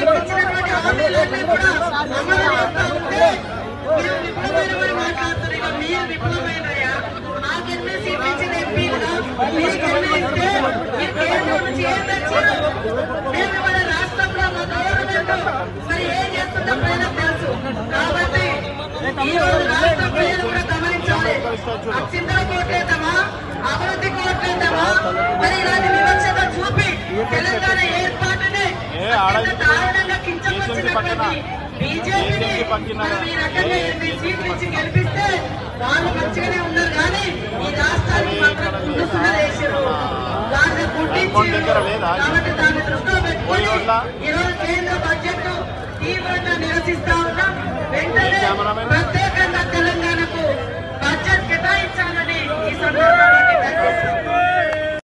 మనకి ఇచ్చినటువంటి హామీలన్నీ కూడా అమలు చేస్తా ఉంటే మీరు విఫలమైన మరి మాట్లాడుతున్నారు. ఇక మీరు విఫలమైనయా? నాకెన్ని సీట్లు ఇచ్చిన ఎంపీలుగా మీకెన్ని ఇస్తే మీరు కేంద్రం నుంచి ఏం తెచ్చారు? నేను మన రాష్ట్రంలో మా గవర్నమెంట్ మరి ఏం చేస్తుందో ప్రజలకు తెలుసు. కాబట్టి ఈ రోజు రాష్ట్ర ప్రజలు కూడా గమనించాలి. అత్యంతర కోట్లేద్దామా, అభివృద్ధి కోట్లేద్దామా, మరి ఇలాంటి వివక్షత చూపి తెలంగాణ ఏర్పాటుని దారుణంగా కించపరిచినటువంటి బీజేపీని మనం ఈ రకంగా 8 సీట్లు ఇచ్చి గెలిపిస్తే వాళ్ళు మంచిగానే ఉన్నారు, కానీ ఈ రాష్ట్రానికి మాత్రం పుండుసులు దాన్ని గుర్తించారు. కాబట్టి దాన్ని దృష్టిలో పెట్టుకొని ఈరోజు కేంద్ర బడ్జెట్ తీవ్రంగా నిరసిస్తా ఉన్నాం. వెంటనే ప్రత్యేకంగా తెలంగాణకు బడ్జెట్ కేటాయించాలని ఈ సందర్భంగా